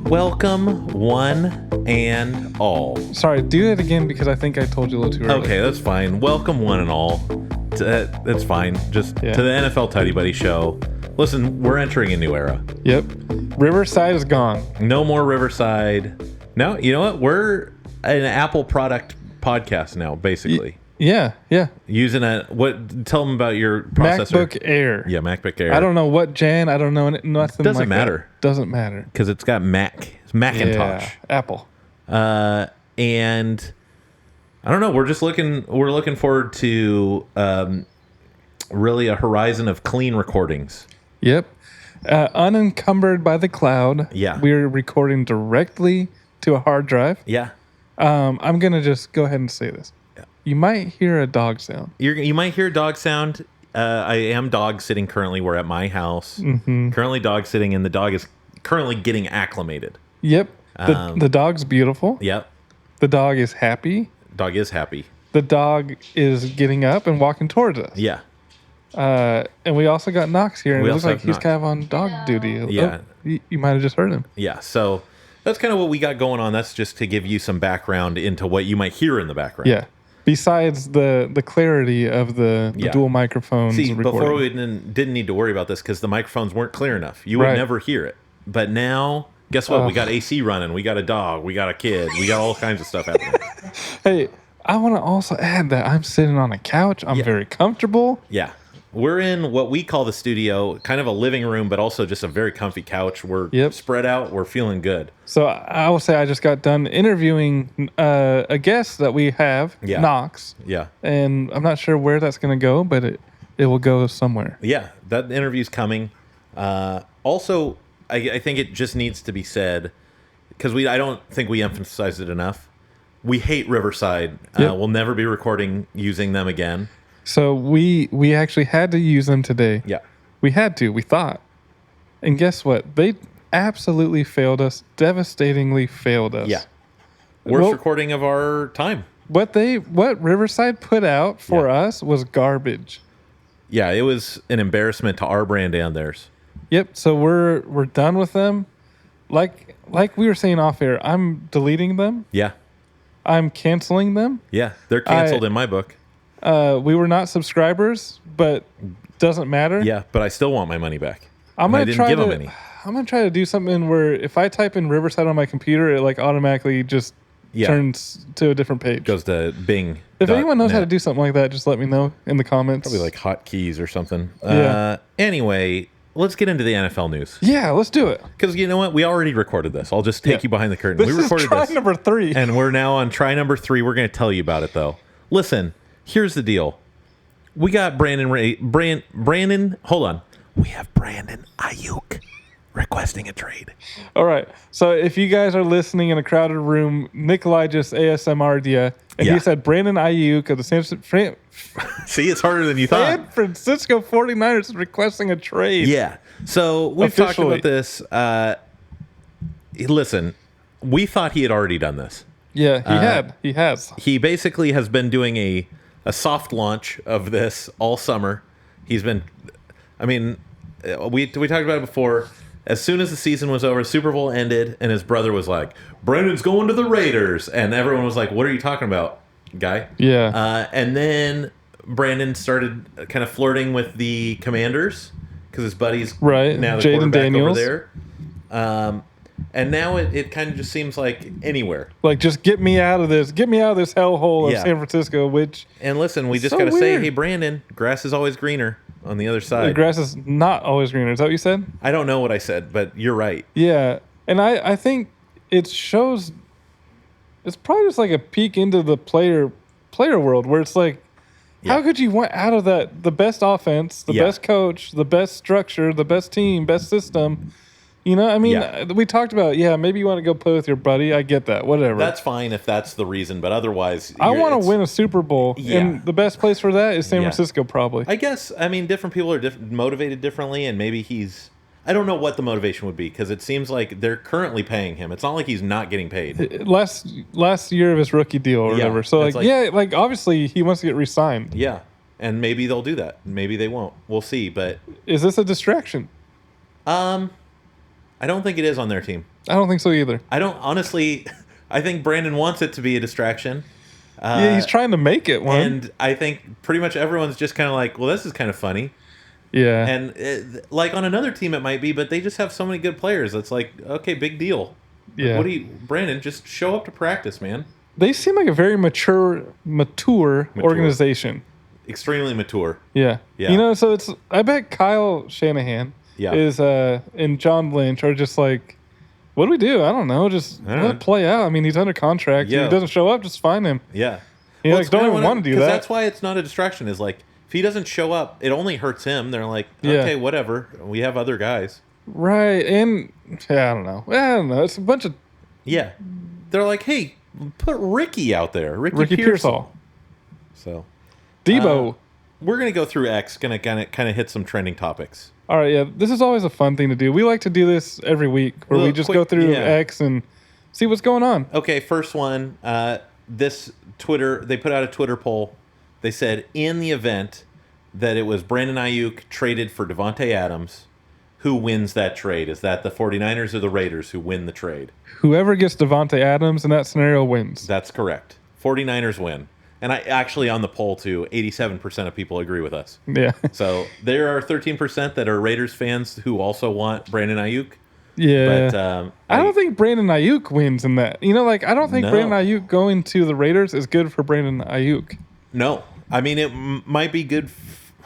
Welcome, one and all. Sorry, do it again because I think I told you a little too early. Okay, that's fine. Welcome, one and all. That's fine. Just to the NFL TuddyBuddy show. Listen, we're entering a new era. Yep. Riverside is gone. No more Riverside. No, you know what? We're an Apple product podcast now, basically. Yeah. Using tell them about your processor. MacBook Air. Yeah, MacBook Air. I don't know what gen. I don't know nothing. Doesn't like matter. That. Doesn't matter. Because it's got Macintosh. Yeah, Apple. And I don't know. We're looking forward to really a horizon of clean recordings. Yep. Unencumbered by the cloud. Yeah. We're recording directly to a hard drive. Yeah. I'm going to just go ahead and say this. Yeah. You might hear a dog sound. You might hear a dog sound. I am dog sitting currently. We're at my house. Mm-hmm. Currently dog sitting, and the dog is currently getting acclimated. Yep. The dog's beautiful. Yep. The dog is happy. Dog is happy. The dog is getting up and walking towards us. Yeah. And we also got Knox here, and it looks like he's Knox. kind of on dog duty. Yeah. Oh, you might have just heard him. Yeah. So that's kind of what we got going on. That's just to give you some background into what you might hear in the background. Yeah. Besides the clarity of the dual microphones. See, recording. before we didn't need to worry about this because the microphones weren't clear enough. You would never hear it. But now, guess what? We got AC running. We got a dog. We got a kid. We got all kinds of stuff happening. Hey, I want to also add that I'm sitting on a couch. I'm very comfortable. Yeah. We're in what we call the studio, kind of a living room, but also just a very comfy couch. We're spread out. We're feeling good. So I will say I just got done interviewing a guest that we have, Knox. Yeah. And I'm not sure where that's going to go, but it will go somewhere. Yeah, that interview's coming. Also, I think it just needs to be said, because I don't think we emphasized it enough. We hate Riverside. We'll never be recording using them again. So we actually had to use them today. Yeah. We had to, we thought. And guess what? They absolutely failed us, devastatingly failed us. Yeah. Worst recording of our time. What Riverside put out for us was garbage. Yeah, it was an embarrassment to our brand and theirs. Yep, so we're done with them. Like we were saying off air, I'm deleting them. Yeah. I'm canceling them. Yeah, they're canceled in my book. We were not subscribers, but doesn't matter. Yeah, but I still want my money back. I'm gonna try to do something where if I type in Riverside on my computer, it like automatically just turns to a different page. Goes to Bing. If anyone knows how to do something like that, just let me know in the comments. Probably like hotkeys or something. Yeah. Anyway, let's get into the NFL news. Yeah, let's do it. Because you know what? We already recorded this. I'll just take you behind the curtain. We recorded try this. Number 3. And we're now on try number 3. We're going to tell you about it, though. Listen, here's the deal. We got Brandon. Hold on. We have Brandon Ayuk requesting a trade. All right. So if you guys are listening in a crowded room, Nikolai just ASMR'd you, and he said Brandon Ayuk of the See, it's harder than you thought. San Francisco 49ers is requesting a trade. Yeah. So we've talked about this. Listen, we thought he had already done this. Yeah, he has. He basically has been doing a soft launch of this all summer. He's been, we talked about it before. As soon as the season was over, Super Bowl ended, and his brother was like, Brandon's going to the Raiders. And everyone was like, what are you talking about, guy? Yeah. And then Brandon started kind of flirting with the Commanders because his buddy's now the Jaden quarterback Daniels. over there. And now it kind of just seems like anywhere. Like, just get me out of this. Get me out of this hellhole of San Francisco, And listen, we just got to say, hey, Brandon, grass is always greener on the other side. The grass is not always greener. Is that what you said? I don't know what I said, but you're right. Yeah. And I think it shows, it's probably just like a peek into the player world where it's like, how could you want out of that the best offense, the best coach, the best structure, the best team, best system? You know, we talked about, maybe you want to go play with your buddy. I get that. Whatever. That's fine if that's the reason, but otherwise... I want to win a Super Bowl, and the best place for that is San Francisco, probably. I guess, different people are motivated differently, and maybe he's... I don't know what the motivation would be, because it seems like they're currently paying him. It's not like he's not getting paid. Last year of his rookie deal or whatever. So, obviously he wants to get re-signed. Yeah, and maybe they'll do that. Maybe they won't. We'll see, but... Is this a distraction? I don't think it is on their team. I don't think so either. I don't honestly. I think Brandon wants it to be a distraction. Yeah, he's trying to make it one. And I think pretty much everyone's just kind of like, well, this is kind of funny. Yeah. And like on another team it might be, but they just have so many good players. It's like, okay, big deal. Yeah. Like, Brandon, just show up to practice, man. They seem like a very mature organization. Extremely mature. Yeah. Yeah. You know, so I bet Kyle Shanahan is and John Lynch are just like, what do we do? I don't know. Just let it play out. I mean, he's under contract. Yeah. If he doesn't show up, just fine him. Yeah. You know, don't even want to do that. That's why it's not a distraction. Is like, if he doesn't show up, it only hurts him. They're like, okay, whatever. We have other guys. Right. And I don't know. It's a bunch of... Yeah. They're like, hey, put Ricky out there. Ricky Pearsall. So... Debo. We're going to go through X, going to kind of hit some trending topics. All right, yeah. This is always a fun thing to do. We like to do this every week where we just go through X and see what's going on. Okay, first one. This Twitter, they put out a Twitter poll. They said, in the event that it was Brandon Ayuk traded for Devontae Adams, who wins that trade? Is that the 49ers or the Raiders who win the trade? Whoever gets Devontae Adams in that scenario wins. That's correct. 49ers win. And I actually, on the poll, too, 87% of people agree with us. Yeah. So there are 13% that are Raiders fans who also want Brandon Ayuk. Yeah. But I don't think Brandon Ayuk wins in that. You know, like, I don't think Brandon Ayuk going to the Raiders is good for Brandon Ayuk. No. I mean, it might be good.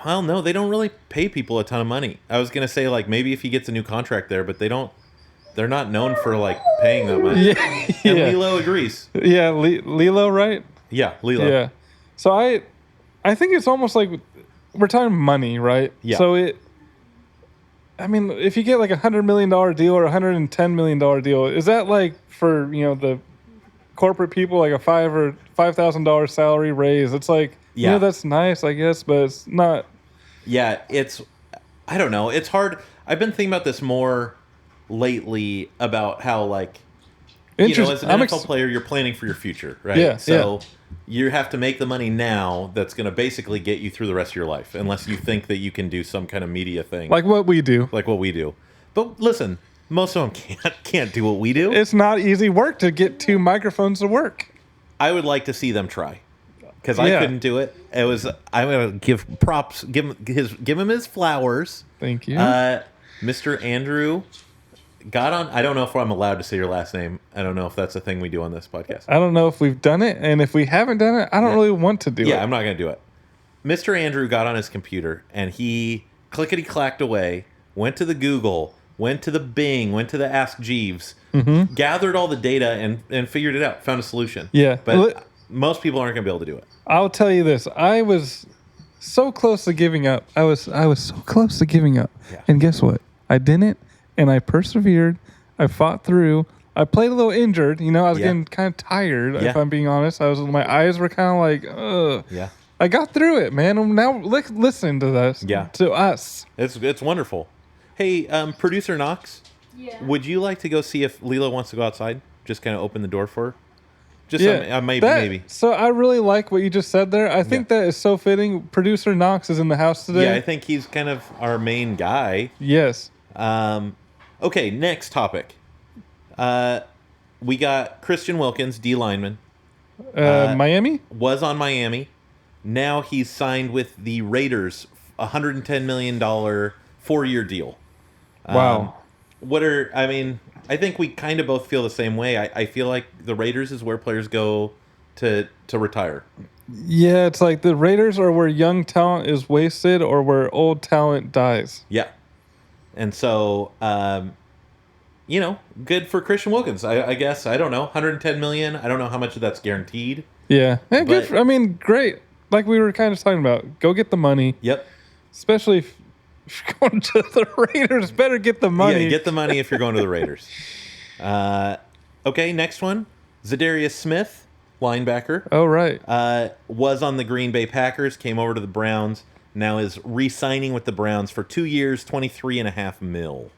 Well, no, they don't really pay people a ton of money. I was going to say, like, maybe if he gets a new contract there, but they don't. They're not known for, like, paying that much. Yeah. And Lilo agrees. Yeah, Lilo, right? Yeah, Lilo. Yeah. So I think it's almost like we're talking money, right? Yeah. So I mean, if you get like $100 million deal or $110 million deal, is that like for, you know, the corporate people, like a $5,000 salary raise? It's like, you know, that's nice, I guess, but it's not. Yeah, I don't know. It's hard. I've been thinking about this more lately about how, like, you know, as an NFL player, you're planning for your future, right? Yeah. So you have to make the money now that's going to basically get you through the rest of your life, unless you think that you can do some kind of media thing. Like what we do. But listen, most of them can't do what we do. It's not easy work to get two microphones to work. I would like to see them try, because I couldn't do it. I'm going to give props, give him his flowers. Thank you. Mr. Andrew got on. I don't know if I'm allowed to say your last name. I don't know if that's a thing we do on this podcast. I don't know if we've done it, and if we haven't done it, I don't really want to do it. Yeah, I'm not going to do it. Mr. Andrew got on his computer, and he clickety-clacked away, went to the Google, went to the Bing, went to the Ask Jeeves, gathered all the data, and figured it out, found a solution. Yeah. But most people aren't going to be able to do it. I'll tell you this. I was so close to giving up. I was so close to giving up. Yeah. And guess what? I didn't. And I persevered. I fought through. I played a little injured. You know, I was getting kind of tired, if I'm being honest. My eyes were kind of like, ugh. Yeah. I got through it, man. And now listen to this. Yeah. To us. It's wonderful. Hey, producer Knox. Yeah. Would you like to go see if Lilo wants to go outside? Just kind of open the door for her? Just maybe. So I really like what you just said there. I think that is so fitting. Producer Knox is in the house today. Yeah, I think he's kind of our main guy. Yes. Okay, next topic. We got Christian Wilkins, D lineman. Miami? Was on Miami. Now he's signed with the Raiders, $110 million 4-year deal. Wow. I think we kind of both feel the same way. I feel like the Raiders is where players go to retire. Yeah, it's like the Raiders are where young talent is wasted or where old talent dies. Yeah. And so, good for Christian Wilkins. I guess, I don't know, $110 million. I don't know how much of that's guaranteed. Yeah. Great. Like we were kind of talking about, go get the money. Yep. Especially if you're going to the Raiders, better get the money. Yeah, get the money if you're going to the Raiders. Okay, next one. Zadarius Smith, linebacker. Oh, right. Was on the Green Bay Packers, came over to the Browns, now is re-signing with the Browns for 2 years, $23.5 million.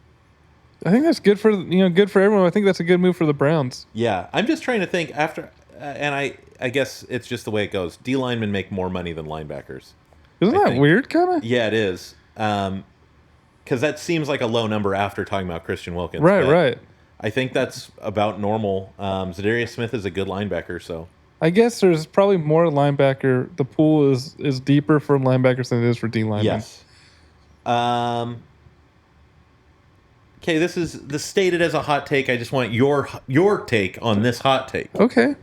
I think that's good for everyone. I think that's a good move for the Browns. Yeah, I'm just trying to think after, and I guess it's just the way it goes. D linemen make more money than linebackers. Isn't that weird, kind of? Yeah, it is. because that seems like a low number after talking about Christian Wilkins. Right, but right. I think that's about normal. Zadarius Smith is a good linebacker, so I guess there's probably more linebacker. The pool is deeper for linebackers than it is for D linemen. yes. Okay, this is stated as a hot take. I just want your take on this hot take. Okay.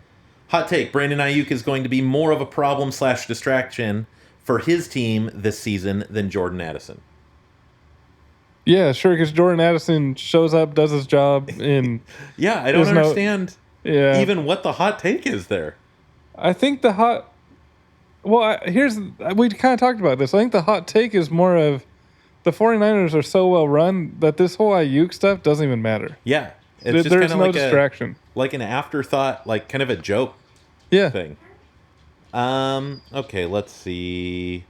Hot take: Brandon Ayuk is going to be more of a problem / distraction for his team this season than Jordan Addison. Yeah, sure, because Jordan Addison shows up, does his job, and Yeah, I don't understand even what the hot take is there. I think the hot... Well, we kind of talked about this. I think the hot take is more of the 49ers are so well run that this whole Ayuk stuff doesn't even matter. Yeah. It's There's no distraction. Like an afterthought, like kind of a joke thing. Okay, let's see.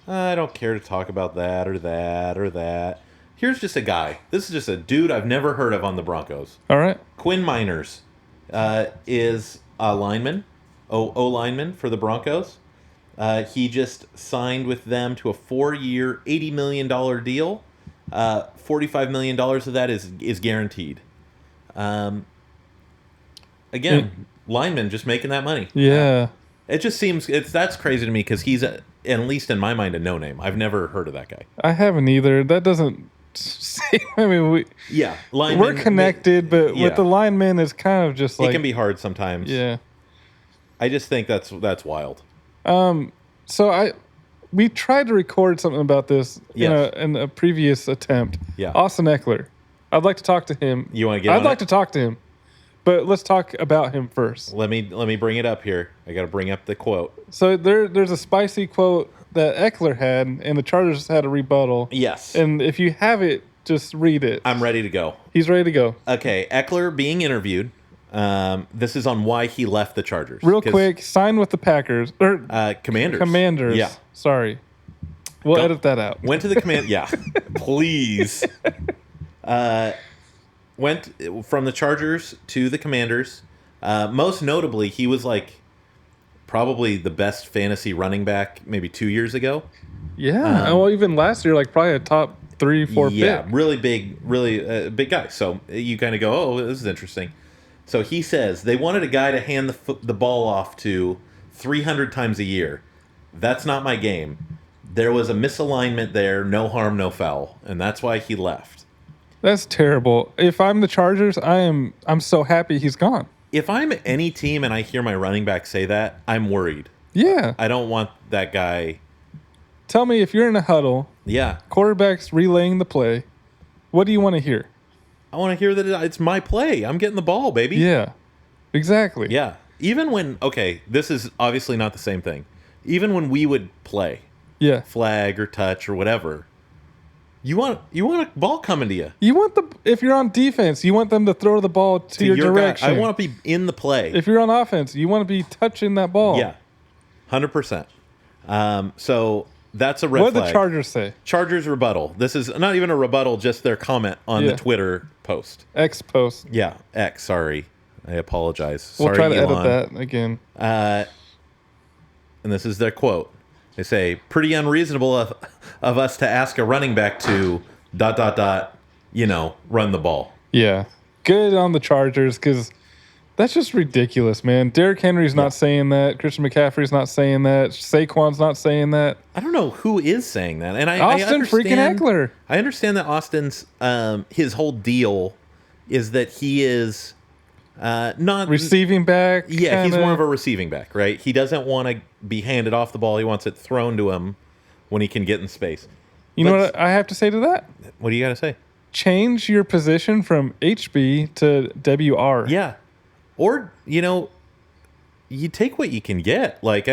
I don't care to talk about that or that or that. Here's just a guy. This is just a dude I've never heard of on the Broncos. All right. Quinn Miners is a lineman, O-lineman for the Broncos. He just signed with them to a 4-year, $80 million deal. $45 million of that is guaranteed. Again, lineman just making that money. Yeah. It just seems that's crazy to me because he's at least in my mind a no name. I've never heard of that guy. I haven't either. That doesn't say. I mean, linemen, we're connected, but with the linemen, it's kind of just like it can be hard sometimes. Yeah. I just think that's wild. So we tried to record something about this Yes. in a previous attempt. Yeah. Austin Ekeler. I'd like to talk to him. You want to get? I'd like to talk to him, but let's talk about him first. Let me bring it up here. I got to bring up the quote. So there's a spicy quote that Ekeler had, and the Chargers had a rebuttal. Yes. And if you have it, just read it. I'm ready to go. He's ready to go. Okay, Ekeler being interviewed. This is on why he left the Chargers. Real quick, signed with the Packers or Commanders. Commanders. Yeah. Sorry. We'll edit that out. Went to the command. Yeah, please. Went from the Chargers to the Commanders. Most notably, he was like probably the best fantasy running back maybe 2 years ago. Yeah. Well, even last year, like probably a top 3-4 pick. Yeah, really big guy. So you kind of go, oh, this is interesting. So he says they wanted a guy to hand the ball off to 300 times a year. That's not my game. There was a misalignment there, no harm, no foul, and that's why he left. That's terrible. If I'm the Chargers, I'm so happy he's gone. If I'm any team and I hear my running back say that, I'm worried. Yeah. I don't want that guy. Tell me, if you're in a huddle, Yeah. quarterback's relaying the play, what do you want to hear? I want to hear that it's my play. I'm getting the ball, baby. Yeah. Exactly. Yeah. Even when, okay, this is obviously not the same thing. Even when we would play, Yeah. flag or touch or whatever, you want a ball coming to you. You want if you're on defense, you want them to throw the ball to your direction. Guy. I want to be in the play. If you're on offense, you want to be touching that ball. Yeah, 100%. So that's a red flag. What did flag. the Chargers say? Chargers rebuttal. This is not even a rebuttal, just their comment on the Twitter post. X post. Yeah, X. Sorry, I apologize. We'll sorry, try to Elon. edit that again. And this is their quote. They say, pretty unreasonable of us to ask a running back to ... run the ball. Yeah. Good on the Chargers, because that's just ridiculous, man. Derrick Henry's not saying that. Christian McCaffrey's not saying that. Saquon's not saying that. I don't know who is saying that. And Austin freaking Ekeler. I understand that Austin's his whole deal is that he is not receiving back. Yeah, he's more of a receiving back, right? He doesn't want to be handed off the ball. He wants it thrown to him when he can get in space. You know what I have to say to that? What do you got to say? Change your position from HB to WR. Yeah. Or, you take what you can get. Like,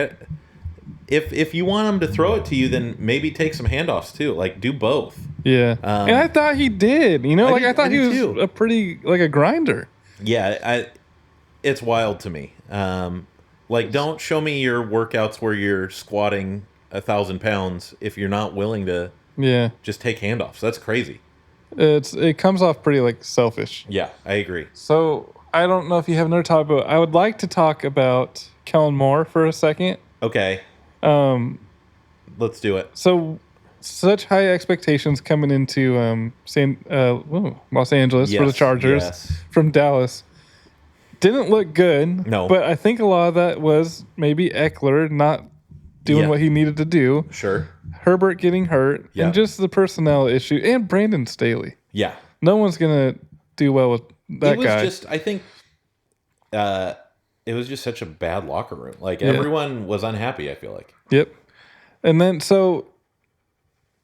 if you want him to throw it to you, then maybe take some handoffs too. Like, do both. Yeah. And I thought he did. I thought he was too. a pretty, like a grinder. Yeah, it's wild to me. Don't show me your workouts where you're squatting 1,000 pounds if you're not willing to just take handoffs. That's crazy. It comes off pretty like selfish. Yeah, I agree. So I don't know if you have another topic, but I would like to talk about Kellen Moore for a second. Okay. Let's do it. So such high expectations coming into Los Angeles for the Yes, Chargers yes. from Dallas. Didn't look good. No. But I think a lot of that was maybe Ekeler not doing what he needed to do. Sure. Herbert getting hurt. Yeah. And just the personnel issue. And Brandon Staley. Yeah. No one's going to do well with that guy. It was just, I think, it was just such a bad locker room. Like, everyone was unhappy, I feel like. Yep. And then, so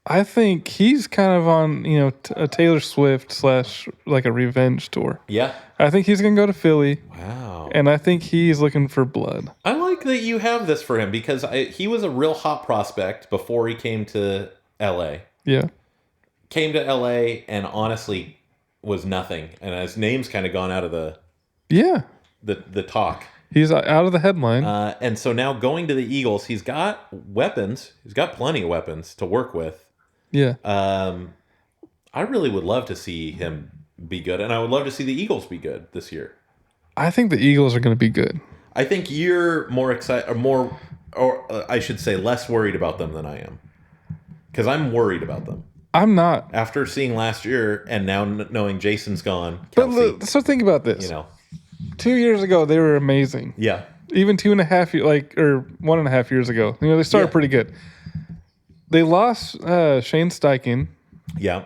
I think he's kind of on, a Taylor Swift / like a revenge tour. Yeah. I think he's going to go to Philly. Wow. And I think he's looking for blood. I like that you have this for him because he was a real hot prospect before he came to LA. Yeah. Came to LA and honestly was nothing. And his name's kind of gone out of the talk. He's out of the headline. And so now going to the Eagles, he's got weapons. He's got plenty of weapons to work with. Yeah. I really would love to see him be good, and I would love to see the Eagles be good this year. I think the Eagles are going to be good. I think you're more excited, or I should say, less worried about them than I am, because I'm worried about them. I'm not. After seeing last year and now knowing Jason's gone, Kelsey, but so think about this. 2 years ago they were amazing. Yeah. Even 2.5 or 1.5 years ago, they started pretty good. They lost Shane Steichen. Yeah.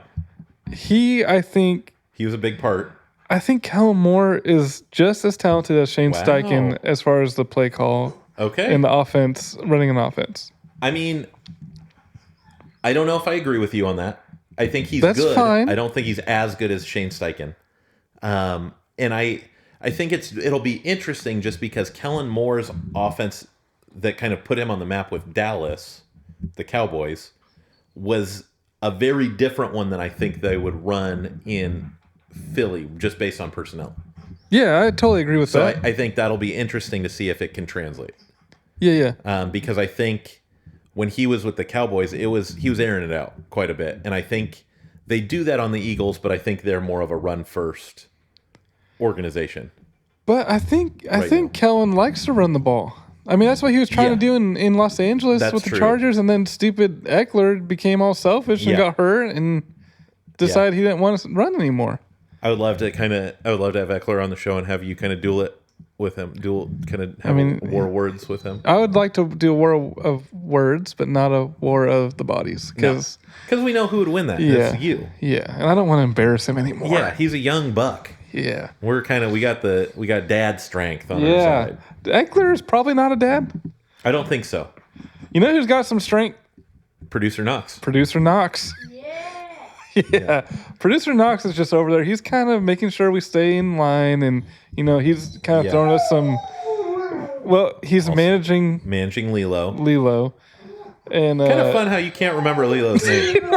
I think he was a big part. I think Kellen Moore is just as talented as Shane Steichen as far as the play call. Okay. In the offense, running an offense. I mean, I don't know if I agree with you on that. I think he's That's good. Fine. I don't think he's as good as Shane Steichen. And I think it'll be interesting just because Kellen Moore's offense that kind of put him on the map with Dallas, the Cowboys, was a very different one than I think they would run in Philly just based on personnel. Yeah, I totally agree with that. So I think that'll be interesting to see if it can translate. Yeah. Because I think when he was with the Cowboys, he was airing it out quite a bit. And I think they do that on the Eagles, but I think they're more of a run-first organization. But I think Kellen likes to run the ball. I mean, that's what he was trying to do in Los Angeles with the Chargers, and then stupid Ekeler became all selfish and got hurt and decided he didn't want to run anymore. I would love to have Ekeler on the show and have you kind of duel it with him. War words with him. I would like to do a war of words, but not a war of the bodies, because we know who would win that. Yeah, it's you. Yeah, and I don't want to embarrass him anymore. Yeah, he's a young buck. Yeah, we got dad strength on our side. Ekeler is probably not a dad. I don't think so. You know who's got some strength? Producer Knox. Yeah. Producer Knox is just over there. He's kind of making sure we stay in line, and he's kind of throwing us some. Well, he's also managing Lilo, and kind of fun how you can't remember Lilo's name.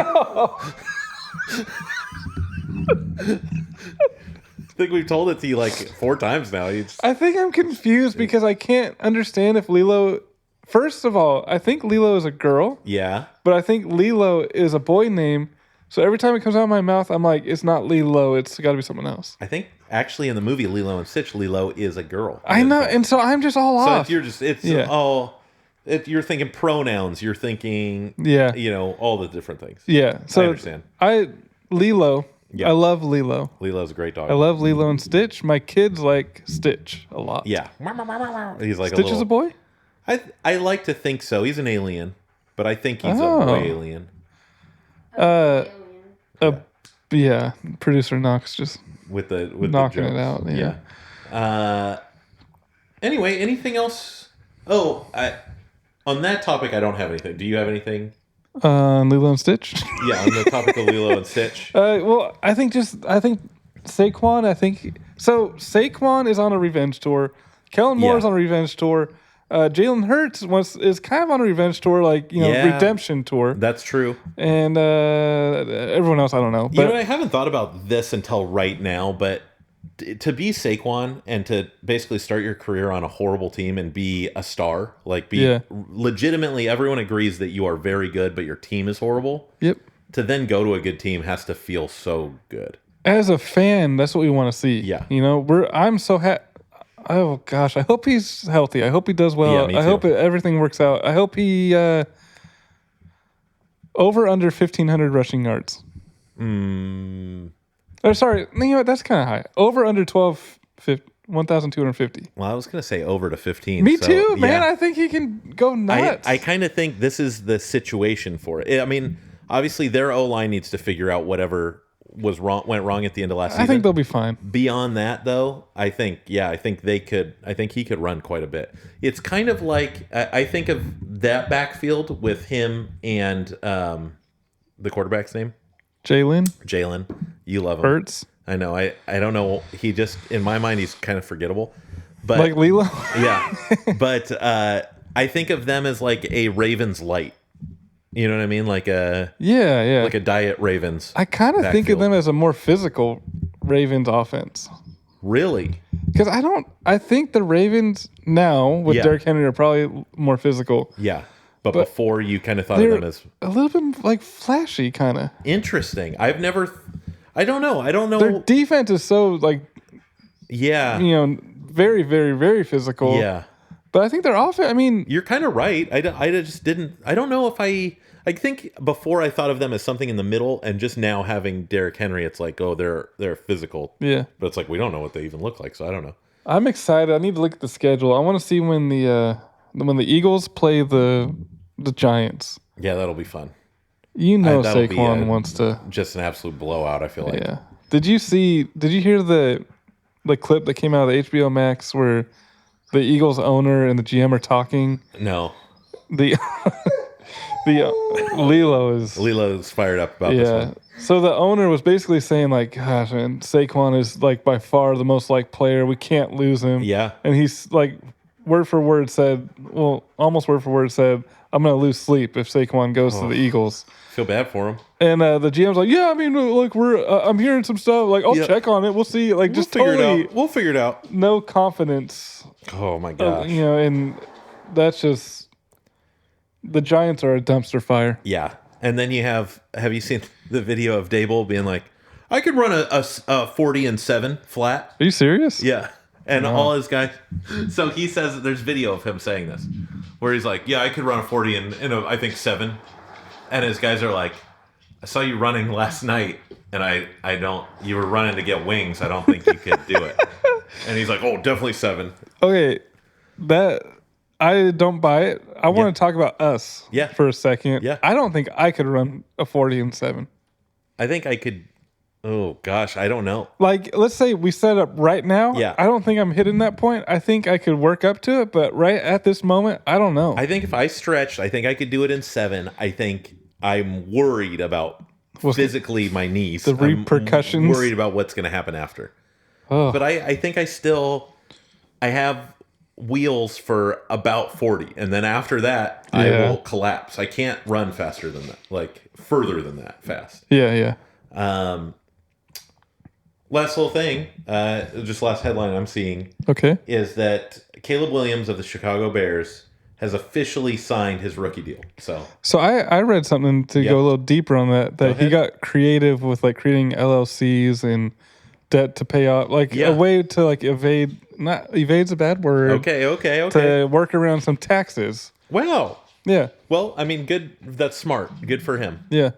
I think we've told it to you like 4 times now. I think I'm confused because I can't understand if Lilo. First of all, I think Lilo is a girl. Yeah. But I think Lilo is a boy name. So every time it comes out of my mouth, I'm like, it's not Lilo. It's got to be someone else. I think actually in the movie Lilo and Stitch, Lilo is a girl. I know, and so I'm just all off. So you're thinking pronouns. You're thinking, all the different things. Yeah. So I understand. Lilo. Yeah. I love Lilo. Lilo's a great dog. I love Lilo and Stitch. My kids like Stitch a lot. Yeah. He's like Stitch is a boy? I like to think so. He's an alien, but I think he's a boy alien. Yeah. Producer Knox just with knocking it out. Yeah. Anyway, anything else? Oh, on that topic, I don't have anything. Do you have anything? Lilo and Stitch. Yeah, on the topic of Lilo and Stitch. Well, I think Saquon. Saquon is on a revenge tour. Kellen Moore is on a revenge tour. Jalen Hurts is kind of on a revenge tour, redemption tour. That's true. And everyone else, I don't know. But I haven't thought about this until right now, but to be Saquon and to basically start your career on a horrible team and be a star, legitimately, everyone agrees that you are very good, but your team is horrible. Yep. To then go to a good team has to feel so good. As a fan, that's what we want to see. Yeah. I'm so happy. Oh gosh, I hope he's healthy. I hope he does well. Yeah, me too. I hope everything works out. I hope he Over under 1,500 rushing yards. Or sorry, you know what? That's kind of high. Over under 1,250. Well, I was going to say over to 15. Me too, man. I think he can go nuts. I kind of think this is the situation for it. I mean, obviously their O-line needs to figure out whatever went wrong at the end of last season. I think they'll be fine. Beyond that, though, I think he could run quite a bit. It's kind of like I think of that backfield with him and the quarterback's name, Jalen. You love him. Hurts. I know. I don't know. He just, in my mind, he's kind of forgettable. But like Lilo. Yeah. But I think of them as like a Ravens light. You know what I mean? Like a like a diet Ravens. I kind of think of them as a more physical Ravens offense. Really? Because I think the Ravens now with Derrick Henry are probably more physical. Yeah. But before you kind of thought of them as a little bit like flashy, kind of interesting. I don't know. Their defense is so like, very, very, very physical. Yeah. But I think their offense. I mean, you're kind of right. I just didn't. I don't know if I think before I thought of them as something in the middle, and just now having Derrick Henry, it's like, oh, they're physical. Yeah. But it's like we don't know what they even look like, so I don't know. I'm excited. I need to look at the schedule. I want to see when the Eagles play the Giants. Yeah, that'll be fun. Saquon wants to just an absolute blowout. I feel like. Yeah. Did you hear the clip that came out of the HBO Max where the Eagles owner and the GM are talking? No. The Lilo's fired up about this one. So the owner was basically saying like, gosh, man, Saquon is like by far the most liked player. We can't lose him. Yeah. And he's like almost word for word said, I'm going to lose sleep if Saquon goes to the Eagles. Feel bad for him. And the GM's like, yeah, I mean, look, I'm hearing some stuff. Like, I'll check on it. We'll see. Like, just figure it out. We'll figure it out. No confidence. Oh my gosh. And that's just, the Giants are a dumpster fire. Yeah. And then have you seen the video of Dable being like, I could run a 40-7 flat. Are you serious? Yeah. And all his guys. So he says there's video of him saying this, where he's like, yeah, I could run a 40 in I think 7. And his guys are like, I saw you running last night, and you were running to get wings. I don't think you could do it. And he's like, oh, definitely 7. Okay. I don't buy it. I want to talk about us for a second. Yeah. I don't think I could run a 40-7. I think I could. Oh, gosh. I don't know. Like, let's say we set up right now. Yeah. I don't think I'm hitting that point. I think I could work up to it, but right at this moment, I don't know. I think if I stretched, I think I could do it in 7. I think I'm worried about physically my knees. The repercussions. I'm worried about what's going to happen after. Oh. But I think I have wheels for about 40. And then after that, I will collapse. I can't run faster than that, like further than that fast. Yeah. Last little thing, just last headline I'm seeing is that Caleb Williams of the Chicago Bears has officially signed his rookie deal. So I read something to go a little deeper on that he got creative with like creating LLCs and debt to pay off, like a way to like evade's a bad word. Okay. To work around some taxes. Wow. Yeah. Well, I mean, good. That's smart. Good for him. Yeah.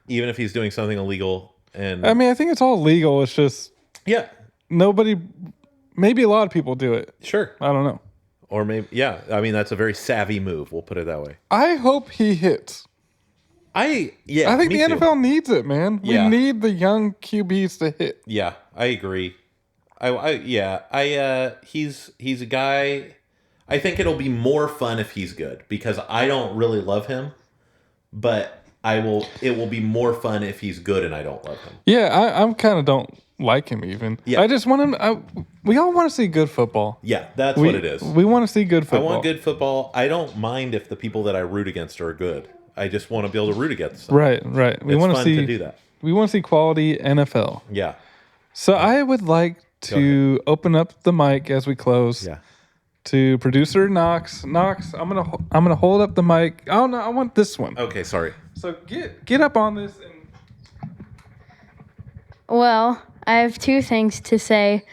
Even if he's doing something illegal. And I mean, I think it's all legal. It's just maybe a lot of people do it. Sure. I don't know. Or maybe, I mean, that's a very savvy move. We'll put it that way. I hope he hits. I think the NFL needs it, man. We need the young QBs to hit. Yeah, I agree. He's a guy. I think it'll be more fun if he's good, because I don't really love him, but it will be more fun if he's good and I don't love him. Yeah, I'm kind of don't like him even. Yeah. I just want him. We all want to see good football. Yeah, that's what it is. We want to see good football. I want good football. I don't mind if the people that I root against are good. I just want to be able to root against them. Right. We want to see to do that. We want to see quality NFL. Yeah. So I would like to open up the mic as we close. Yeah. To producer Knox. Knox, I'm gonna hold up the mic. Oh no, I want this one. Okay, sorry. So get up on this and. Well, I have 2 things to say.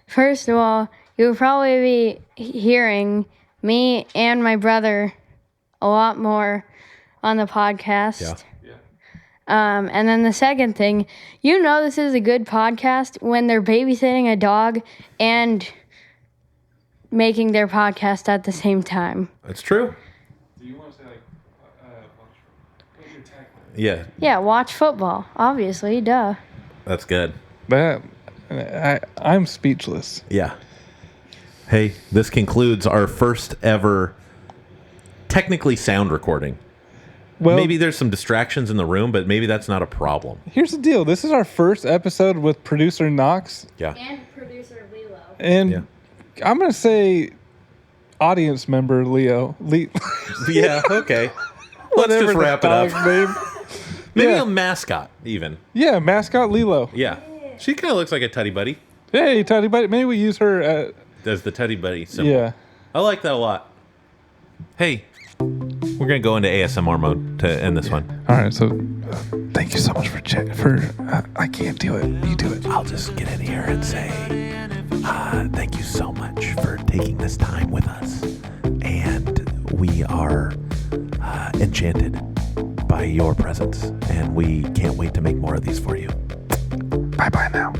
First of all, you'll probably be hearing me and my brother a lot more on the podcast. Yeah. And then the second thing, this is a good podcast when they're babysitting a dog and making their podcast at the same time. That's true. Do you want to say what's your tagline? Yeah. Yeah, watch football. Obviously, duh. That's good. I'm speechless. Yeah. Hey, this concludes our first ever technically sound recording. Well, maybe there's some distractions in the room, but maybe that's not a problem. Here's the deal. This is our first episode with producer Knox. Yeah. And producer Lilo. And I'm going to say audience member Leo. Yeah, okay. Let's just wrap it up. Maybe a mascot, even. Yeah, mascot Lilo. Yeah. She kind of looks like a TuddyBuddy. Hey, TuddyBuddy. Maybe we use her at... Does the TuddyBuddy symbol. Yeah. I like that a lot. Hey, we're going to go into ASMR mode to end this one. All right, so thank you so much for I can't do it. You do it. I'll just get in here and say thank you so much for taking this time with us. And we are enchanted by your presence. And we can't wait to make more of these for you. Bye-bye now.